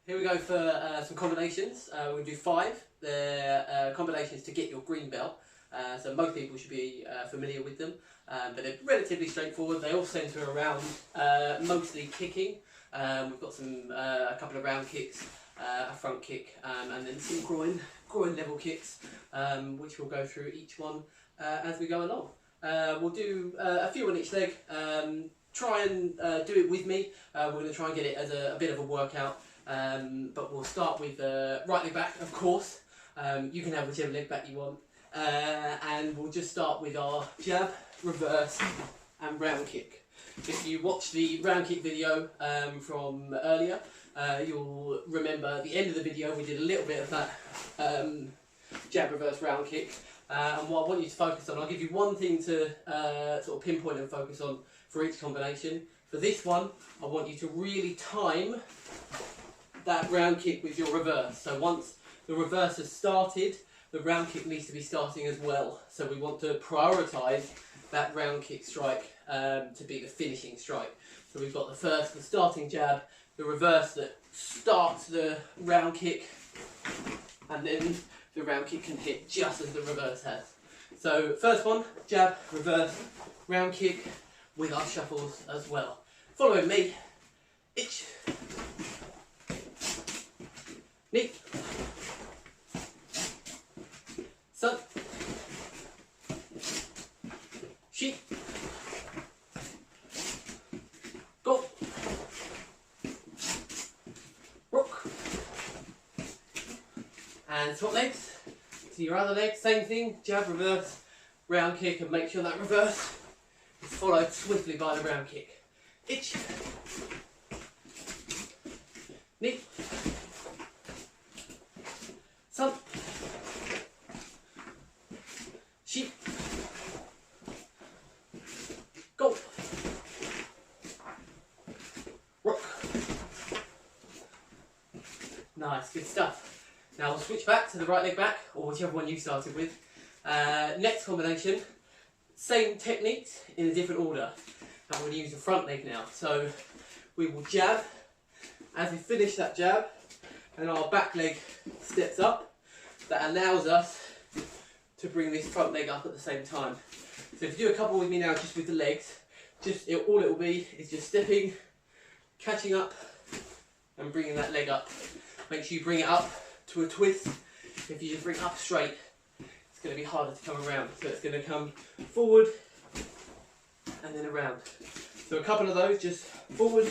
Here we go for some combinations. We'll do 5. They're combinations to get your green belt. So most people should be familiar with them, but they're relatively straightforward. They all centre around mostly kicking. We've got a couple of round kicks, a front kick, and then some groin level kicks, which we'll go through each one as we go along. We'll do a few on each leg. Try and do it with me. We're going to try and get it as a bit of a workout. But we'll start with right leg back, of course. You can have whichever leg back you want. And we'll just start with our jab, reverse and round kick. If you watched the round kick video from earlier, you'll remember at the end of the video we did a little bit of that jab, reverse, round kick. And what I want you to focus on, I'll give you one thing to sort of pinpoint and focus on for each combination. For this one, I want you to really time that round kick with your reverse. So once the reverse has started, the round kick needs to be starting as well. So we want to prioritise that round kick strike to be the finishing strike. So we've got the starting jab, the reverse that starts the round kick, and then the round kick can hit just as the reverse has. So first one, jab, reverse, round kick with our shuffles as well. Following me, itch, knee, sun, sheep, go, rock, and swap legs to your other leg. Same thing, jab, reverse, round kick, and make sure that reverse is followed swiftly by the round kick. Itch, knee, sun, sheep, go, rock. Nice, good stuff. Now we'll switch back to the right leg back, or whichever one you started with. Next combination, same techniques in a different order. I'm going to use the front leg now. So we will jab. As we finish that jab, and our back leg steps up, that allows us to bring this front leg up at the same time. So if you do a couple with me now, just with the legs, all it will be is just stepping, catching up, and bringing that leg up. Make sure you bring it up to a twist. If you just bring it up straight, it's going to be harder to come around. So it's going to come forward and then around. So a couple of those, just forward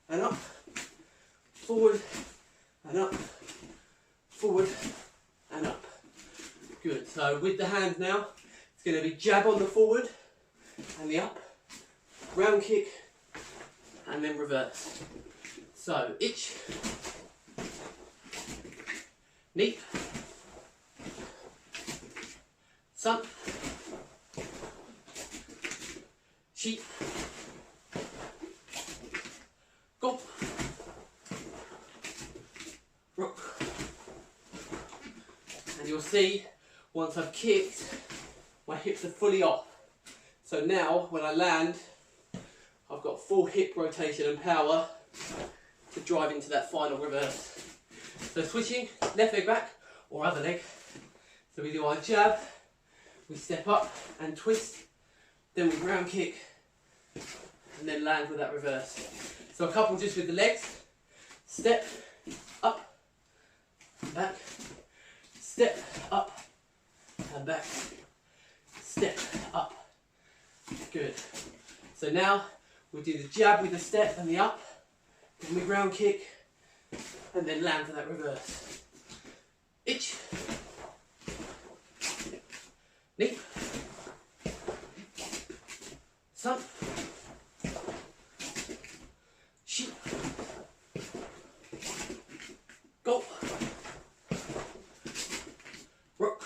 and up, forward and up, forward and up. Good. So with the hands now, it's going to be jab on the forward and the up, round kick, and then reverse. So itch, knee, sun, sheep, go, rock. And you'll see, once I've kicked, my hips are fully off. So now, when I land, I've got full hip rotation and power to drive into that final reverse. So switching, left leg back or other leg. So we do our jab, we step up and twist, then we round kick, and then land with that reverse. So a couple just with the legs, step, up, and back, step, up, and back, step, up. Good. So now we do the jab with the step and the up, then we round kick, and then land for that reverse. Itch, knee, sun, sheep, go, rock.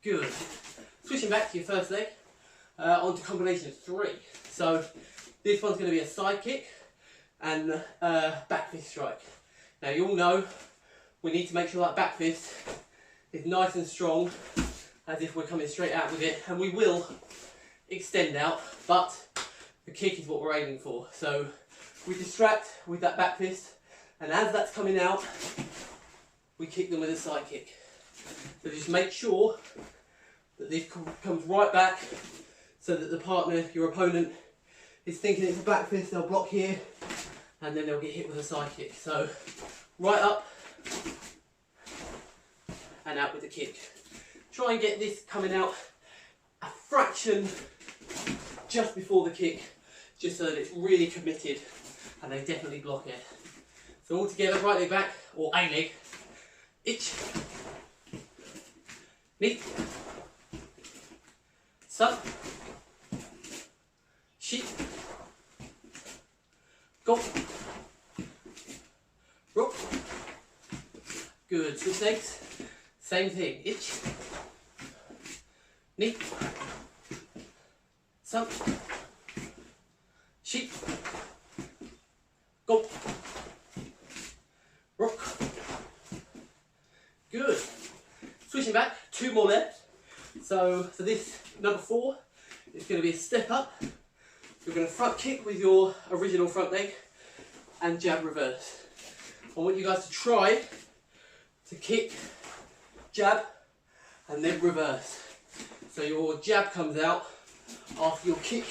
Good. Switching back to your first leg, onto combination of 3. So this one's going to be a side kick and back fist strike. Now you all know we need to make sure that back fist is nice and strong, as if we're coming straight out with it, and we will extend out, but the kick is what we're aiming for. So we distract with that back fist, and as that's coming out, we kick them with a side kick. So just make sure that this comes right back so that the partner, your opponent, is thinking it's a back fist, they'll block here, and then they'll get hit with a side kick. So right up and out with the kick. Try and get this coming out a fraction just before the kick, just so that it's really committed and they definitely block it. So all together, right leg back, or a leg, ich, knee, sun, sheep, go, rope. Good, switch legs, same thing, ich, knee, sun, sheep, go, rock. Good. Switching back, 2 more left. So for this number 4, it's going to be a step up. You're going to front kick with your original front leg and jab reverse. I want you guys to try to kick, jab, and then reverse. So your jab comes out after your kick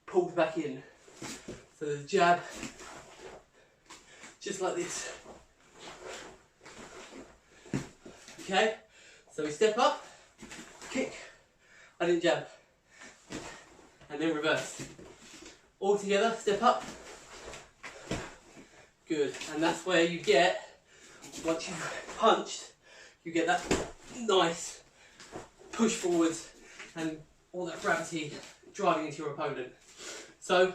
pulls back in. So the jab, just like this. Okay, so we step up, kick, and then jab, and then reverse. All together, step up. Good, and that's where you get, once you've punched, you get that nice push forwards and all that gravity driving into your opponent. So,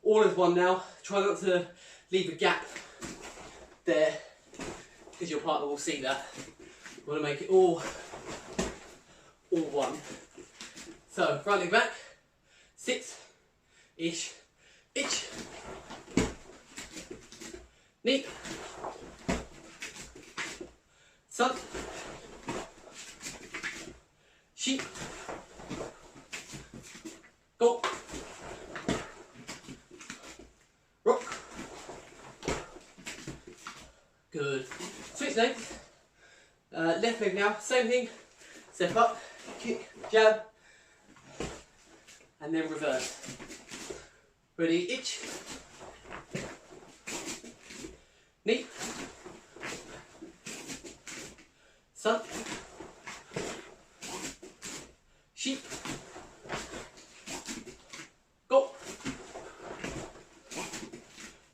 all as one now. Try not to leave a gap there, because your partner will see that. You want to make it all one. So, right leg back, 6, ish, itch, knee, sun, sheep, go, rock. Good. Switch legs. Left leg now, same thing. Step up, kick, jab, and then reverse. Ready, itch, knee, sun, sheep, go,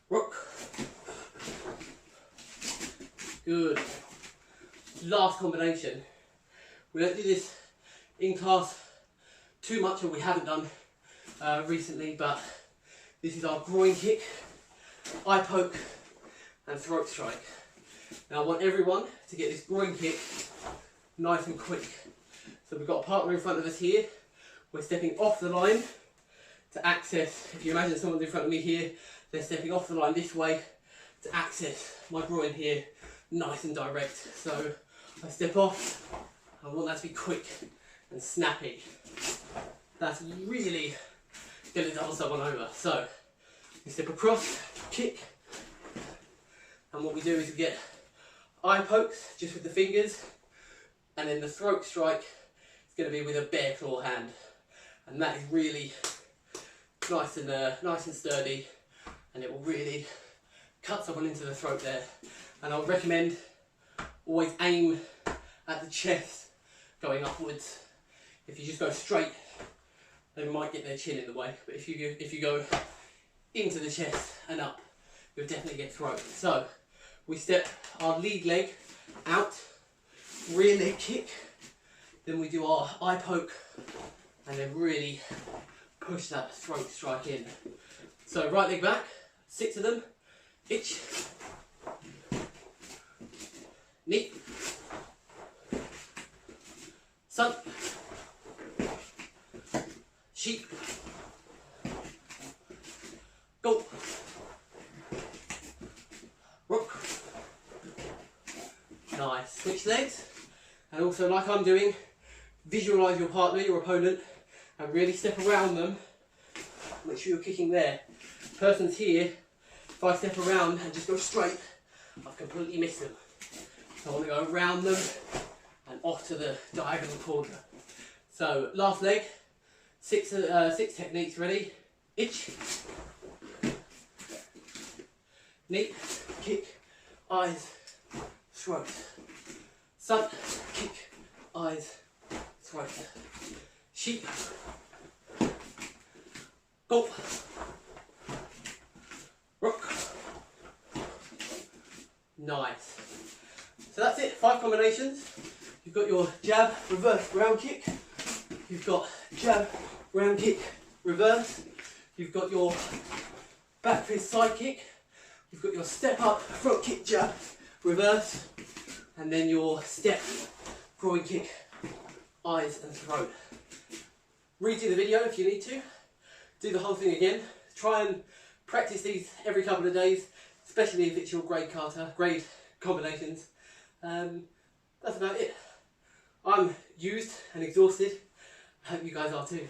rock. Good. Last combination. We don't do this in class too much, or we haven't done recently, but this is our groin kick, eye poke, and throat strike. Now I want everyone to get this groin kick nice and quick. So we've got a partner in front of us here. We're stepping off the line to access, if you imagine someone's in front of me here, they're stepping off the line this way to access my groin here, nice and direct. So I step off, I want that to be quick and snappy. That's really going to double someone over. So you step across, kick, and what we do is we get eye pokes just with the fingers, and then the throat strike is going to be with a bear claw hand, and that is really nice and sturdy, and it will really cut someone into the throat there. And I would recommend always aim at the chest going upwards. If you just go straight, they might get their chin in the way, but if you go into the chest and up, you'll definitely get throat. So we step our lead leg out, rear leg kick, then we do our eye poke, and then really push that throat strike in. So right leg back, 6 of them, itch, knee, sun, sheep, go, rock. Nice. Switch legs, and also like I'm doing, visualise your partner, your opponent, and really step around them make sure you're kicking there. Person's here, if I step around and just go straight, I've completely missed them. So I want to go around them and off to the diagonal corner. So last leg, six techniques ready. Itch, knee, kick, eyes, throat. Sun, kick, eyes, throat. Sheep, gulp, rock. Nice. So that's it, 5 combinations. You've got your jab, reverse, round kick. You've got jab, round kick, reverse. You've got your back fist side kick. You've got your step up, front kick, jab, reverse. And then your step, groin kick, eyes and throat. Redo the video if you need to. Do the whole thing again. Try and practice these every couple of days, especially if it's your grade combinations. That's about it. I'm used and exhausted. I hope you guys are too.